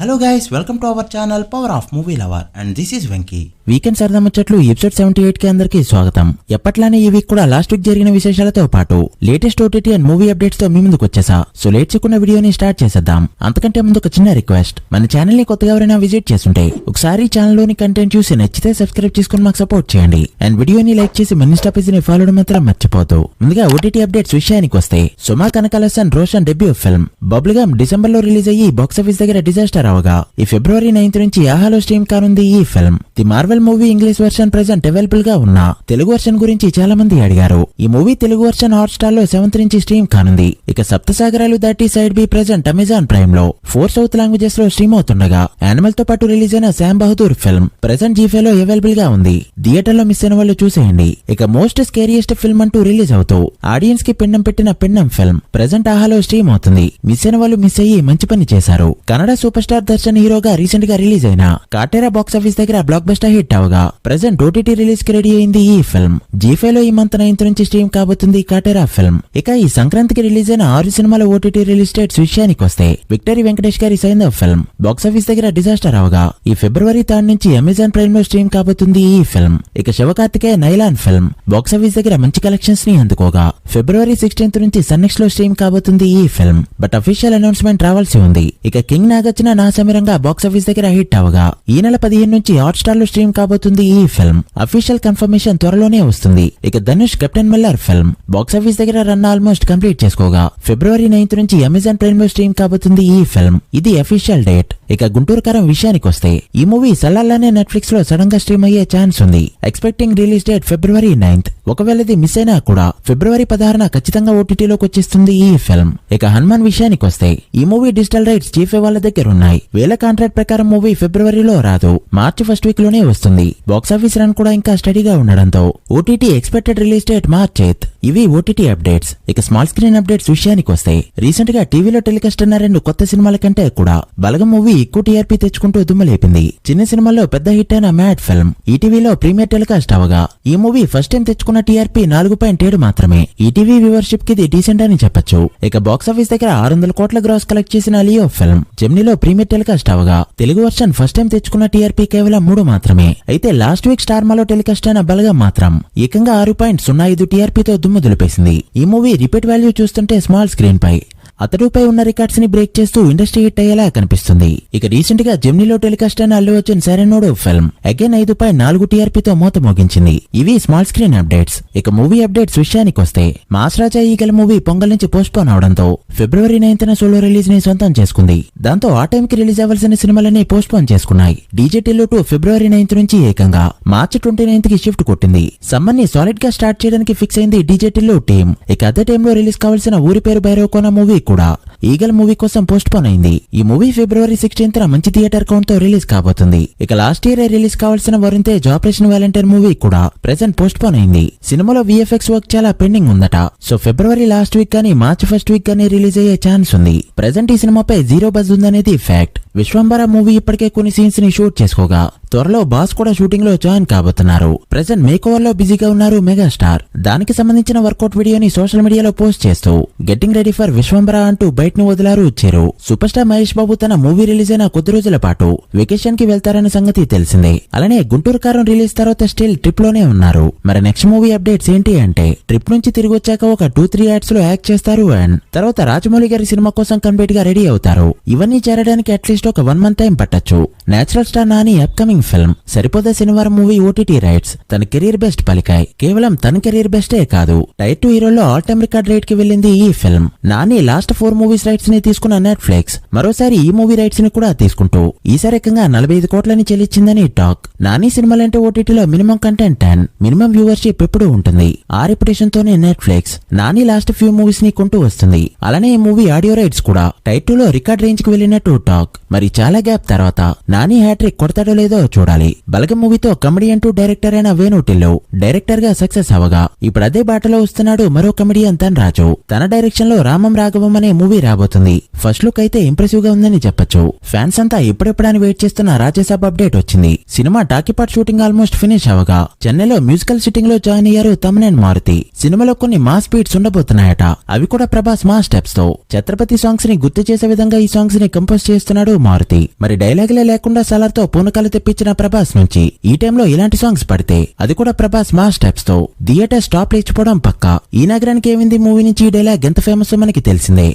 Hello guys, welcome to our channel power of movie lover and this is Venky. Weekend సరదా ముచ్చట్లు episode 78 కి అందరికీ స్వాగతం. ఎప్పట్లానే ఈ వీక్ కూడా లాస్ట్ వీక్ జరిగిన విశేషాలతో పాటు latest OTT and movie updates తో మీ ముందుకు వచ్చేసా. సో లేట్ చేయకుండా వీడియోని స్టార్ట్ చేసేద్దాం. అంతకంటే ముందు ఒక చిన్న రిక్వెస్ట్, మన ఛానల్ ని కొత్తగా ఎవరైనా విజిట్ చేస్తుంటే ఒకసారి ఛానల్ లోని కంటెంట్ చూసి నచ్చితే సబ్స్క్రైబ్ చేసుకుని మాకు సపోర్ట్ చేయండి అండ్ వీడియోని లైక్ చేసి మన ఇన్స్టా పేజ్ ని ఫాలో మాత్రం మర్చిపోదు. ముందుగా ఓటీటీ అప్డేట్స్ విషయానికి వస్తే, సుమా కనకాలసన్ Roshan debut film bubble gum December లో రిలీజ్ అయ్యి బాక్సాఫీస్ దగ్గర డిజాస్టర్ అవగా ఈ ఫిబ్రవరి 9 నుంచి ఆహాలో స్ట్రీమ్ కానుంది ఈ film. The Marvel movie English version present available గా ఉన్న తెలుగు వర్షన్ గురించి చాలా మంది అడిగారు. ఈ movie Telugu version hot star లో 7th నుంచి స్ట్రీమ్ కానుంది. ఇక Saptasagaralu Daati side B present Amazon Prime లో 4 సౌత్ లాంగ్వేజెస్ లో స్ట్రీమ్ అవుతుండగా, యానిమల్ తో పాటు రిలీజ్ అయిన శామ్ బహదూర్ ఫిల్మ్ ప్రెజెంట్ జీఫే లో అవైలబుల్ గా ఉంది. థియేటర్ లో మిస్ అయిన వాళ్ళు చూసేయండి. ఇక మోస్ట్ స్కేరియస్ట్ ఫిల్మ్ అంటూ రిలీజ్ అవుతూ ఆడియన్స్ కి పిండం పెట్టిన పిండం ఫిల్మ్ ప్రెజెంట్ ఆహాలో స్ట్రీమ్ అవుతుంది. మిస్ అయిన వాళ్ళు మిస్ అయ్యి మంచి పని చేశారు. కన్నడ సూపర్ స్టార్ దర్శన్ హీరోగా రీసెంట్ గా రిలీజ్ అయిన కాటేరా బాక్సాఫీస్ దగ్గర బ్లాక్ బస్టర్ హిట్ అవగా ప్రెజెంట్ ఓటీటీ రిలీజ్ కి రెడీ అయింది ఈ ఫిల్మ్. జీఫే లో ఈ మంత్ 9 నుంచి స్ట్రీమ్ కాబోతుంది కాటేరా ఫిల్మ్. ఇక ఈ సంక్రాంతికి రిలీజ్ అయిన 6 సినిమాల ఓటీటీ రిలీజ్ డేట్స్ విషయానికి వస్తే, విక్టరీ వెంకటేష్ గారి సైంధవ్ ఫిల్మ్ బాక్సాఫీస్ దగ్గర డిజాస్టర్ అవగా ఈ ఫిబ్రవరి 3 నుంచి అమెజాన్ ప్రైమ్ లో స్ట్రీమ్ కాబోతుంది ఈ ఫిల్మ్. ఇక శివకార్తికేయ నైలాన్ ఫిల్మ్ బాక్సాఫీస్ దగ్గర మంచి కలెక్షన్స్ ని అందుకోగా ఫిబ్రవరి 16 నుంచి సన్నెక్స్ లో స్ట్రీమ్ కాబోతుంది ఈ ఫిల్మ్. బట్ అఫీషియల్ అనౌన్స్మెంట్ రావాల్సి ఉంది. ఇక కింగ్ నాగార్జున నా సమీరంగా బాక్సాఫీస్ దగ్గర హిట్ అవగా ఈ నెల 15 నుంచి హాట్ స్టార్ లో స్ట్రీమ్ కాబోతుంది ఈ ఫిల్మ్. అఫీషియల్ కన్ఫర్మేషన్ త్వరలోనే వస్తుంది. ఇక Dhanush captain Miller film box office దగ్గర రన్ ఆల్మోస్ట్ కంప్లీట్ చేసుకోగా ఫిబ్రవరి 9 నుంచి అమెజాన్ ప్రైమ్ లో స్ట్రీమ్ కాబోతుంది ఈ ఫిల్మ్. ఇది అఫీషియల్ డేట్. ఇక గుంటూరు కారం విషయానికి వస్తే, ఈ మూవీ సలాల్లానే నెట్ఫ్లిక్స్ లో సడన్ గా స్ట్రీమ్ అయ్యే ఛాన్స్ ఉంది. ఎక్స్పెక్టింగ్ రిలీజ్ డేట్ ఫిబ్రవరి 9th. ఒకవేళ ఇది మిస్ అయినా కూడా ఫిబ్రవరి 16న ఖచ్చితంగా ఓటీటీలోకి వచ్చేస్తుంది ఈ ఫిల్మ్. ఇక హనుమాన్ విషయానికి వస్తే, ఈ మూవీ డిజిటల్ రైట్స్ జీఫే వాళ్ళ దగ్గర ఉన్నాయి. వీళ్ళ కాంట్రాక్ట్ ప్రకారం మూవీ ఫిబ్రవరిలో రాదు, మార్చి ఫస్ట్ వీక్ లోనే వస్తుంది. బాక్సాఫీస్ రన్ కూడా ఇంకా స్టడీగా ఉండడంతో OTT expected release date March 8th. ఇవి ఓటీటీ అప్డేట్స్. ఇక స్మాల్ స్క్రీన్ అప్డేట్స్ విషయానికి వస్తే, రీసెంట్ గా టీవీలో టెలికాస్ట్ అయిన 2 కొత్త సినిమాల కంటే కూడా బలగం మూవీ ఎక్కువ టీఆర్పీ తెచ్చుకుంటూ దుమ్మలేపింది. చిన్న సినిమాలో పెద్ద హిట్ అయిన మ్యాడ్ ఫిల్మ్ ఈటీవీలో ప్రీమియర్ టెలికాస్ట్ అవగా ఈ మూవీ ఫస్ట్ టైం తెచ్చుకున్న టీఆర్పీ 4.7 మాత్రమే. ఈటీవీ వ్యూవర్షిప్ కి ఇది డీసెంట్ అని చెప్పొచ్చు. ఇక బాక్సాఫీస్ దగ్గర 600 కోట్ల గ్రాస్ కలెక్ట్ చేసిన లియో ఫిల్మ్ జెమినీలో ప్రీమియర్ టెలికాస్ట్ అవగా తెలుగు వర్షన్ ఫస్ట్ టైం తెచ్చుకున్న టీఆర్పీ కేవలం 3 మాత్రమే. అయితే లాస్ట్ వీక్ స్టార్ మాలో టెలికాస్ట్ అయిన బలగం మాత్రం ఏకంగా 6.05 టీఆర్పీతో దుమ్ము దులిపేసింది. ఈ మూవీ రిపీట్ వాల్యూ చూస్తుంటే స్మాల్ స్క్రీన్ పై అతడుపై ఉన్న రికార్డ్స్ ని బ్రేక్ చేస్తూ ఇండస్ట్రీ హిట్ అయ్యేలా కనిపిస్తుంది. ఇక రీసెంట్ గా జెమినీలో టెలికాస్ట్ అయిన అల్లు అర్జున్ సరైనోడు ఫిల్మ్ అగైన్ 5.4 టీఆర్పీతో మోత మోగించింది. ఇవి స్మాల్ స్క్రీన్ అప్డేట్స్. ఇక మూవీ అప్డేట్స్ విషయానికి వస్తే, మాస్ రాజా ఈగల మూవీ పొంగల్ నుంచి పోస్ట్ పోన్ అవడంతో ఫిబ్రవరి 9th సోలో రిలీజ్ ని సొంతం చేసుకుంది. దాంతో ఆ టైం కి రిలీజ్ అవ్వాల్సిన సినిమాలన్నీ పోస్ట్ పోన్ చేసుకున్నాయి. డీజే టిల్లు 2 ఫిబ్రవరి 9th నుంచి ఏకంగా మార్చి 29th కి షిఫ్ట్ కొట్టింది. సమ్మర్ ని సాలిడ్ గా స్టార్ట్ చేయడానికి ఫిక్స్ అయింది డీజే టిల్లు టీమ్. ఇక అదే టైంలో రిలీజ్ కావాల్సిన ఊరి పేరు భైరవకోన మూవీ కూడా ఈగల్ మూవీ కోసం పోస్ట్ పోన్ అయింది. ఈ మూవీ ఫిబ్రవరి 16th మంచి థియేటర్ కౌంట్ తో రిలీజ్ కాబోతుంది. ఇక లాస్ట్ ఇయర్ రిలీజ్ కావాల్సిన Varun Tej operation volunteer movie కూడా ప్రెజెంట్ పోస్ట్ పోన్ అయింది. సినిమాలో విఎఫ్ఎక్స్ వర్క్ చాలా పెండింగ్ ఉందట. సో ఫిబ్రవరి లాస్ట్ వీక్ గానీ మార్చి ఫస్ట్ వీక్ గానీ రిలీజ్ అయ్యే ఛాన్స్ ఉంది. ప్రెజెంట్ ఈ సినిమాపై 0 బజ్ ఉందనేది ఫ్యాక్ట్. విశ్వంబర మూవీ ఇప్పటికే కొన్ని సీన్స్ ని షూట్ చేసుకోగా త్వరలో బాస్ కూడా షూటింగ్ లో జాయిన్ కాబోతున్నారు. ప్రెజెంట్ మేక్ ఓవర్ లో బిజీగా ఉన్నారు మెగాస్టార్. దానికి సంబంధించిన వర్కౌట్ వీడియోని సోషల్ మీడియాలో పోస్ట్ చేస్తూ గెట్టింగ్ రెడీ ఫర్ విశ్వంబర అంటూ బయట ను వదిలారు వచ్చారు. సూపర్ స్టార్ మహేష్ బాబు తన మూవీ రిలీజ్ అయిన కొద్ది రోజుల పాటు వెకేషన్ కి వెళ్తారన్న సంగతి తెలిసిందే. అలానే గుంటూరు కారం రిలీజ్ తర్వాత స్టిల్ ట్రిప్ లోనే ఉన్నారు. మరి నెక్స్ట్ మూవీ అప్డేట్స్ ఏంటి అంటే, ట్రిప్ నుంచి తిరిగి వచ్చాక ఒక 2-3 యాడ్స్ లో యాక్ట్ చేస్తారు అండ్ తర్వాత రాజమౌళి గారి సినిమా కోసం కంప్లీట్ గా రెడీ అవుతారు. ఇవన్నీ చేరడానికి అట్లీస్ట్ ఒక 1 month టైం పట్టొచ్చు. Natural star Nani upcoming film Saripodhaa Sanivaaram movie OTT rights తన కెరీర్ బెస్ట్ పలికాయి. కేవలం తన కెరీర్ బెస్టే కాదు, టైర్ 2 హీరోల్లో ఆల్ టైమ్ రికార్డ్ రేట్ కి వెళ్ళింది ఈ ఫిల్మ్. నాని లాస్ట్ 4 మూవీస్ రైట్స్ ని తీసుకున్న నెట్ఫ్లిక్స్ మరోసారి ఈ మూవీ రైట్స్ ని కూడా తీసుకుంటూ ఈసారి ఏకంగా 45 కోట్లని చెల్లించిందని టాక్. నాని సినిమాలంటే ఓటీటీలో మినిమం కంటెంట్ 10, మినిమం వ్యూవర్షిప్ ఎప్పుడూ ఉంటుంది. ఆ రెప్యుటేషన్ తోనే Netflix Nani last few movies ని కొంటూ వస్తుంది. అలానే ఈ మూవీ ఆడియో రైట్స్ కూడా టైర్ 2 లో రికార్డ్ రేంజ్ కి వెళ్ళినట్టు టాక్. మరి చాలా గ్యాప్ తర్వాత నాని హ్యాట్రిక్ కొడతాడో లేదో చూడాలి. బలగం మూవీతో కమెడియన్ 2 డైరెక్టర్ అయిన వేణు టిల్లు డైరెక్టర్ గా సక్సెస్ అవగా ఇప్పుడు అదే బాటలో వస్తున్నాడు మరో కమెడియన్ ధన్ రాజు. తన డైరెక్షన్ లో రామం రాఘవం అనే మూవీ రాబోతుంది. ఫస్ట్ లుక్ అయితే ఇంప్రెసివ్ గా ఉందని చెప్పొచ్చు. ఫ్యాన్స్ అంతా ఎప్పుడెప్పుడని వెయిట్ చేస్తున్న రాజ్యసభ అప్డేట్ వచ్చింది. సినిమా టాకీపాట్ షూటింగ్ ఆల్మోస్ట్ ఫినిష్ అవగా చెన్నైలో మ్యూజికల్ సిట్టింగ్ లో జాయిన్ అయ్యారు తమన్ అండ్ మారుతి. సినిమాలో కొన్ని మాస్ బీట్స్ ఉండబోతున్నాయట. అవి కూడా ప్రభాస్ మాస్ స్టెప్స్ తో ఛత్రపతి సాంగ్స్ ని గుర్తు చేసే విధంగా ఈ సాంగ్స్ ని కంపోజ్ చేస్తున్నాడు మారుతి. మరి డైలాగులే లేకుండా సలార్ తో పూనకాలు తెప్పించిన ప్రభాస్ నుంచి ఈ టైంలో ఇలాంటి సాంగ్స్ పడితే అది కూడా ప్రభాస్ మాస్ స్టెప్స్ తో థియేటర్ స్టాప్ లేచిపోవడం పక్కా. ఈ నగరానికి ఏమింది మూవీ నుంచి ఈ డైలాగ్ ఎంత ఫేమస్ మనకి తెలిసిందే.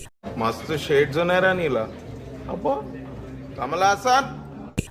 మస్తు షేడ్స్ ఉన్నారా నీలా అబ్బో కమల్ హాసన్.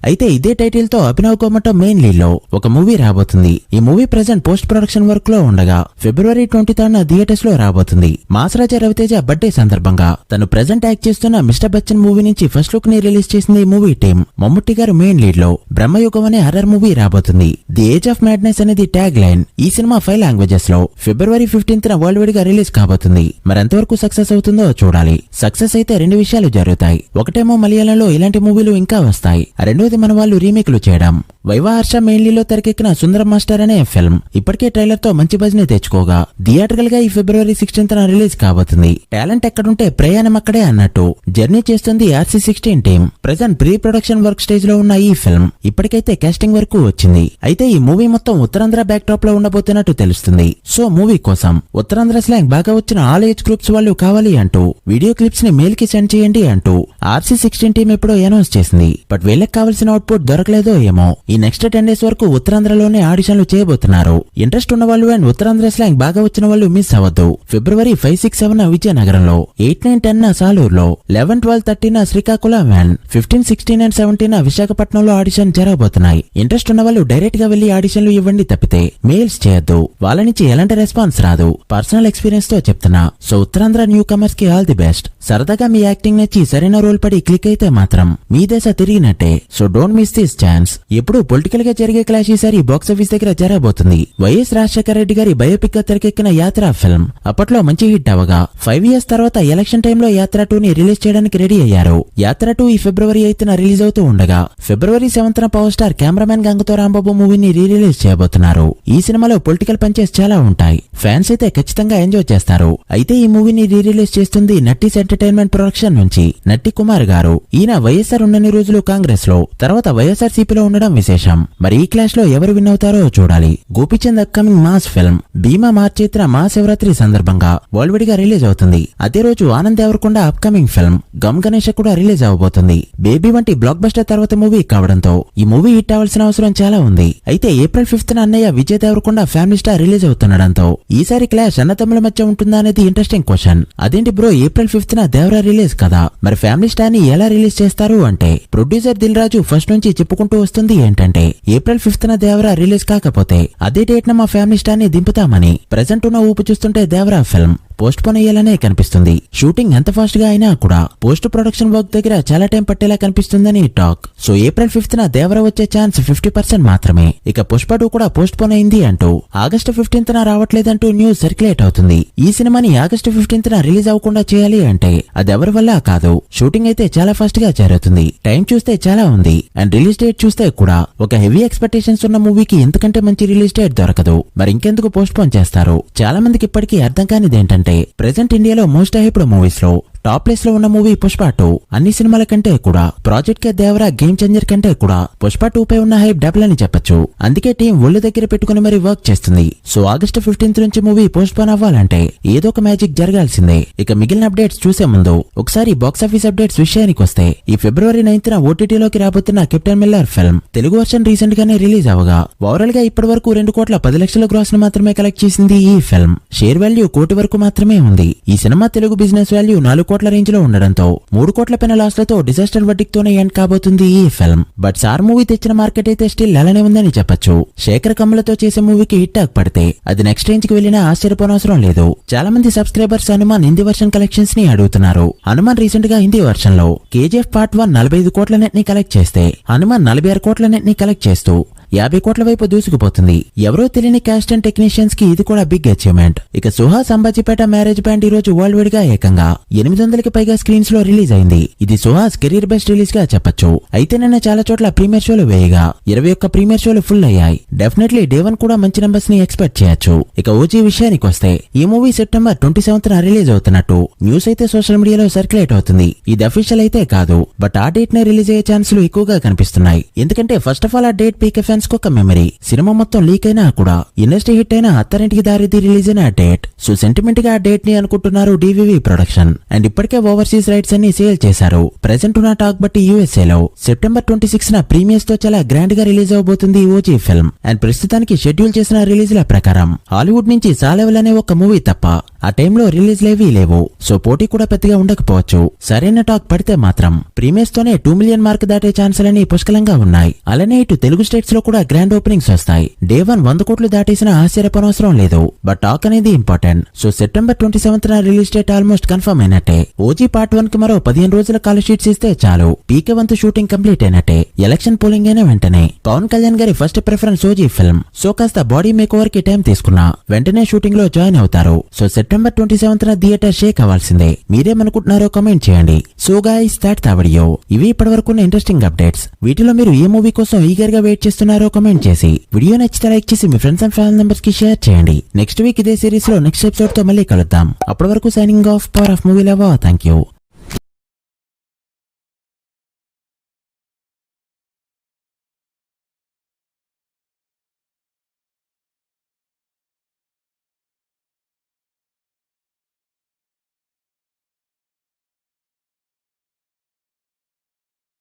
అయితే ఇదే టైటిల్ తో అభినవ్ కోమటో మెయిన్ లీడ్ లో ఒక మూవీ రాబోతుంది. ఈ movie present post production work లో ఉండగా ఫిబ్రవరి 23న థియేటర్స్ లో రాబోతుంది. మాసరాజా రవితేజ బర్త్డే సందర్భంగా తను ప్రెజెంట్ యాక్ట్ చేస్తున్న మిస్టర్ బచ్చన్ మూవీ నుంచి ఫస్ట్ లుక్ ని రిలీజ్ చేసింది ఈ మూవీ టీమ్. మమ్ముట్టి గారు మెయిన్ లీడ్ లో బ్రహ్మయుగం అనే హర్రర్ మూవీ రాబోతుంది. ది ఏజ్ ఆఫ్ మ్యాడ్నెస్ అనేది ట్యాగ్ లైన్. ఈ సినిమా 5 లాంగ్వేజెస్ లో ఫిబ్రవరి 15న వరల్డ్ వైడ్ గా రిలీజ్ కాబోతుంది. మరెంతవరకు సక్సెస్ అవుతుందో చూడాలి. సక్సెస్ అయితే 2 విషయాలు జరుగుతాయి. ఒకటేమో మలయాళంలో ఇలాంటి మూవీలు ఇంకా వస్తాయి. రెండోది మన వాళ్ళు రీమేక్లు చేయడం. వైవా హర్ష మెయిన్లీలో తెరకెక్కిన సుందరం మాస్టర్ అనే ఫిల్మ్ ఇప్పటికే ట్రైలర్ తో మంచి బజ్ ని తెచ్చుకోగా థియేటర్కల్ గా ఈ ఫిబ్రవరి 16న రిలీజ్ కాబోతుంది. టాలెంట్ ఎక్కడుంటే ప్రయాణం అక్కడే అన్నట్టు జర్నీ చేస్తుంది RC16 team. Present pre production work stage లో ఉన్న ఈ ఫిల్మ్ ఇప్పటికైతే కాస్టింగ్ వరకు వచ్చింది. అయితే ఈ మూవీ మొత్తం ఉత్తరాంధ్ర బ్యాక్ డ్రాప్ లో ఉండబోతున్నట్టు తెలుస్తుంది. సో మూవీ కోసం ఉత్తరాంధ్ర స్లాంగ్ బాగా వచ్చిన ఆల్ ఏజ్ గ్రూప్స్ వాళ్ళు కావాలి అంటూ వీడియో క్లిప్స్ ని మెయిల్ కి సెండ్ చేయండి అంటూ RC16 టీమ్ ఎప్పుడో అనౌన్స్ చేసింది. బట్ వీళ్ళకి కావాల్సిన అవుట్పుట్ దొరకలేదో ఏమో. ఈ నెక్స్ట్ 10 days వరకు ఉత్తరాంధ్రలోనే ఆడిషన్లు చేయబోతున్నారు. ఇంట్రెస్ట్ ఉన్న వాళ్ళు అండ్ ఉత్తరాంధ్ర స్లాంగ్ బాగా వచ్చిన వాళ్ళు మిస్ అవ్వద్దు. ఫిబ్రవరి 5, 6, 7 విజయనగరంలో, 8, 9, 10 సాలూరులో, 11, 12, 13 శ్రీకాకుళం అండ్ 15, 16 and 17 విశాఖపట్నంలో ఆడిషన్ జరగబోతున్నాయి. ఇంట్రెస్ట్ ఉన్న వాళ్ళు డైరెక్ట్ గా వెళ్లి ఆడిషన్లు ఇవ్వండి తప్పితే మెయిల్స్ చేయొద్దు. వాళ్ళ నుంచి ఎలాంటి రెస్పాన్స్ రాదు. పర్సనల్ ఎక్స్పీరియన్స్ తో చెప్తున్నా. సో ఉత్తరాంధ్ర న్యూ కమర్స్ కి ఆల్ ది బెస్ట్. సరదాగా మీ యాక్టింగ్ నచ్చి సరైన రోల్ పడి క్లిక్ అయితే మాత్రం మీ దేశ తిరిగినట్టే. So don't miss this chance. ఎప్పుడు పొలిటికల్ గా జరిగే క్లాష్ ఈసారి బాక్సాఫీస్ దగ్గర జరగబోతుంది. వైఎస్ రాజశేఖర రెడ్డి గారి బయోపిక్ గా తెరకెక్కిన యాత్ర ఫిల్మ్ అప్పట్లో మంచి హిట్ అవగా 5 years తర్వాత ఎలక్షన్ టైంలో యాత్ర 2ని రిలీజ్ చేయడానికి రెడీ అయ్యారు. యాత్ర 2 ఈ ఫిబ్రవరి 8న రిలీజ్ అవుతూ ఉండగా ఫిబ్రవరి 7న పవర్ స్టార్ కెమెరామెన్ గంగతో రాంబాబు మూవీని రిలీజ్ చేయబోతున్నారు. ఈ సినిమాలో పొలిటికల్ పంచెస్ చాలా ఉంటాయి. ఫ్యాన్స్ అయితే ఖచ్చితంగా ఎంజాయ్ చేస్తారు. అయితే ఈ మూవీని రిలీజ్ చేస్తుంది నట్టీస్ ఎంటర్టైన్మెంట్ ప్రొడక్షన్ నుంచి నట్టి కుమార్ గారు. ఈయన వైఎస్ఆర్ ఉన్నన్ని రోజులు కాంగ్రెస్ లో, తర్వాత వైఎస్ఆర్సీపీలో ఉండడం విశేషం. మరి ఈ క్లాష్ లో ఎవరు విన్ అవుతారో చూడాలి. Gopichand upcoming mass film Bhimaa మార్చేత్ర మహాశివరాత్రి సందర్భంగా వరల్డ్ వైడ్ గా రిలీజ్ అవుతుంది. అదే రోజు ఆనంద్ దేవరకొండ అప్కమింగ్ ఫిల్మ్ గమ్ గణేష్ కూడా రిలీజ్ అవబోతుంది. బేబీ వంటి బ్లాక్ బస్టర్ తర్వాత మూవీ కావడంతో ఈ మూవీ హిట్ అవ్వాల్సిన అవసరం చాలా ఉంది. అయితే ఏప్రిల్ 5న అన్నయ్య Vijay Deverakonda family star release అవుతుండడంతో ఈసారి క్లాష్ అన్నతమ్ముల మధ్య ఉంటుందా అనేది ఇంట్రెస్టింగ్ క్వశ్చన్. అదేంటి బ్రో, ఏప్రిల్ 5న దేవరా రిలీజ్ కదా, మరి ఫ్యామిలీ స్టార్ ని ఎలా రిలీజ్ చేస్తారు అంటే ప్రొడ్యూసర్ దిల్ రాజు ఫస్ట్ నుంచి చెప్పుకుంటూ వస్తుంది ఏంటంటే ఏప్రిల్ 5న దేవరా రిలీజ్ కాకపోతే అదే డేట్ న మా ఫ్యామిలీ స్టార్ ని దింపుతామని. ప్రెజెంట్ ఉన్న ఊపు చూస్తుంటే దేవరా ఫిల్మ్ పోస్ట్ పోన్ అయ్యేలానే కనిపిస్తుంది. షూటింగ్ ఎంత ఫాస్ట్ గా అయినా కూడా పోస్ట్ ప్రొడక్షన్ వర్క్ దగ్గర చాలా టైం పట్టేలా కనిపిస్తుందని టాక్. సో ఏప్రిల్ 5న దేవర వచ్చే ఛాన్స్ 50% మాత్రమే. ఇక పుష్ప 2 కూడా పోస్ట్ పోన్ అయింది అంటూ ఆగస్టు 15న రావట్లేదంటూ న్యూస్ సర్క్యులేట్ అవుతుంది. ఈ సినిమాని ఆగస్టు 15న రిలీజ్ అవ్వకుండా చేయాలి అంటే అది ఎవరి వల్ల కాదు. షూటింగ్ అయితే చాలా ఫాస్ట్ గా జరుగుతుంది. టైం చూస్తే చాలా ఉంది అండ్ రిలీజ్ డేట్ చూస్తే కూడా ఒక హెవీ ఎక్స్పెక్టేషన్స్ ఉన్న మూవీకి ఎంతకంటే మంచి రిలీజ్ డేట్ దొరకదు. మరి ఇంకెందుకు పోస్ట్ పోన్ చేస్తారు? చాలా మందికి ఇప్పటికీ అర్థం కానిది ఏంటంటే ప్రెజెంట్ ఇండియాలో మోస్ట్ హైప్డ్ మూవీస్ లో టాప్ ప్లేస్ లో ఉన్న మూవీ పుష్ప 2. అన్ని సినిమాల కంటే కూడా ప్రాజెక్ట్ కే దేవరా గేమ్ చేంజర్ కంటే కూడా పుష్ప 2 పై ఉన్న హైప్ డబుల్ అని చెప్పొచ్చు. అందుకే టీం ఒళ్ళు దగ్గర పెట్టుకుని మరీ వర్క్ చేస్తుంది. సో ఆగస్టు 15th నుంచి మూవీ పోస్ట్ పోన్ అవ్వాలంటే ఏదో ఒక మ్యాజిక్ జరగాల్సిందే. ఇక మిగిలిన అప్డేట్స్ చూసే ముందు ఒకసారి బాక్సాఫీస్ అప్డేట్స్ విషయానికి వస్తే ఈ ఫిబ్రవరి 9న ఓటీటీలోకి రాబోతున్న captain Miller film Telugu version recent గానే రిలీజ్ అవగా ఓవరాల్ గా ఇప్పటి వరకు 2,10,00,000 గ్రాస్ ను మాత్రమే కలెక్ట్ చేసింది. ఈ ఫిల్మ్ షేర్ వాల్యూ 1 కోటి వరకు మాత్రమే ఉంది. ఈ సినిమా తెలుగు బిజినెస్ వాల్యూ 4 కోట్ల రేంజ్ లో ఉండడంతో 3 కోట్ల పైన లాస్ లతో డిజాస్టర్ వర్డిక్ తోనే ఎండ్ కాబోతుంది ఈ ఫిల్మ్. బట్ సార్ మూవీ తెచ్చిన మార్కెట్ అయితే స్టిల్ అలానే ఉందని చెప్పొచ్చు. శేఖర్ కమ్ములతో చేసే మూవీకి హిట్ టాక్ పడితే అది నెక్స్ట్ రేంజ్ కి వెళ్ళినా ఆశ్చర్యపోనవసరం లేదు. చాలా మంది subscribers Hanuman Hindi version collections ని అడుగుతున్నారు. హనుమాన్ రీసెంట్ గా హిందీ వర్షన్ లో KGF Part 1 45 కోట్ల నెట్ ని కలెక్ట్ చేస్తే హనుమాన్ 46 కోట్ల నెట్ ని కలెక్ట్ చేస్తూ 50 కోట్ల వైపు దూసుకుపోతుంది. ఎవరో తెలియని కాస్ట్ అండ్ టెక్నీషియన్స్ కి ఇది కూడా బిగ్ అచీవ్మెంట్. ఇక సుహాస్ అంబాజీపేట మ్యారేజ్ బ్యాండ్ ఈ రోజు వరల్డ్ వైడ్ గా ఏకంగా 800కి పైగా స్క్రీన్స్ లో రిలీజ్ అయింది. ఇది సుహాస్ కెరీర్ బెస్ట్ రిలీజ్ గా చెప్పొచ్చు. అయితే నిన్న చాలా చోట్ల ప్రీమియర్ షోలు వేయగా 21 ప్రీమియర్ షోలు ఫుల్ అయ్యాయి. డెఫినెట్లీ డే 1 కూడా మంచి నంబర్స్ ని ఎక్స్పెక్ట్ చేయొచ్చు. ఇక ఓజీ విషయానికి వస్తే ఈ మూవీ సెప్టెంబర్ 27న రిలీజ్ అవుతున్నట్టు న్యూస్ అయితే సోషల్ మీడియాలో సర్క్యులేట్ అవుతుంది. ఇది అఫీషియల్ అయితే కాదు, బట్ ఆ డేట్ నే రిలీజ్ అయ్యే ఛాన్సులు ఎక్కువగా కనిపిస్తున్నాయి. ఎందుకంటే ఫస్ట్ ఆఫ్ ఆల్ ఆ డేట్ పీకే ఫ్యాన్స్ కు ఒక మెమరీ. సినిమా మొత్తం లీక్ అయినా కూడా ఇండస్ట్రీ హిట్ అయినా అత్తారింటికి దారిది రిలీజ్ అయిన ఆ డేట్. సో సెంటిమెంట్ గా ఆ డేట్ ని అనుకుంటున్నారు డివివి ప్రొడక్షన్. అండ్ ఇప్పటికే ఓవర్సీస్ రైట్స్ అన్ని సేల్ చేశారు. ప్రెజెంట్ ఉన్న టాక్ బట్టి యూఎస్ఏ లో సెప్టెంబర్ 26న ప్రీమియర్స్ తో చాలా గ్రాండ్ గా రిలీజ్ అవబోతుంది ఓజీ ఫిల్మ్. అండ్ ప్రస్తుతానికి షెడ్యూల్ చేసిన రిలీజ్ల ప్రకారం హాలీవుడ్ నుంచి సాలెవెల్ అనే ఒక మూవీ తప్ప ఆ టైంలో రిలీజ్ లేవు. సో పోటీ కూడా పెద్దగా ఉండకపోవచ్చు. సరైన టాక్ పడితే మాత్రం ప్రీమియర్స్ తోనే 2 మిలియన్ మార్క్ దాటే ఛాన్సులని పుష్కలంగా ఉన్నాయి. అలానే ఇటు తెలుగు స్టేట్స్ లో కూడా గ్రాండ్ ఓపెనింగ్స్ వస్తాయి. డే 1 100 కోట్లు దాటేసిన ఆశ్చర్యపనవసరం లేదు. బట్ టాక్ అనేది ఇంపార్టెంట్. సో సెప్టెంబర్ 27న రిలీజ్ డేట్ ఆల్మోస్ట్ కన్ఫర్మ్ అయినట్టే. ఓజీ పార్ట్ 1 కి మరో 15 రోజుల కాల్ షీట్స్ ఇస్తే చాలు. పీకే వంతు షూటింగ్ కంప్లీట్ అయినట్టే. ఎలక్షన్ పోలింగ్ అయిన వెంటనే పవన్ కళ్యాణ్ గారి first preference OG film. So కాస్త బాడీ మేక్ ఓవర్ కి టైం తీసుకున్నా వెంటనే షూటింగ్ లో జాయిన్ అవుతారు. సో సెప్టెంబర్ 27న థియేటర్ షేక్ అవ్వాల్సిందే. మీరేమనుకుంటున్నారో కామెంట్ చేయండి. So guys that's the video. ఇవి ఇప్పటివరకు ఇంట్రెస్టింగ్ అప్డేట్స్. వీటిలో మీరు ఏ మూవీ కోసం ఈగర్ గా వెయిట్ చేస్తున్నారో కామెంట్ చేసి వీడియో నచ్చితే లైక్ చేసి మీ ఫ్రెండ్స్ అండ్ ఫ్యామిలీ మెంబర్స్ కి షేర్ చేయండి. నెక్స్ట్ వీక్ ఇదే సిరీస్ లో నెక్స్ట్ ఎపిసోడ్ తో మళ్ళీ కలుద్దాం. అప్పటి వరకు signing off power of movie lover. Thank you.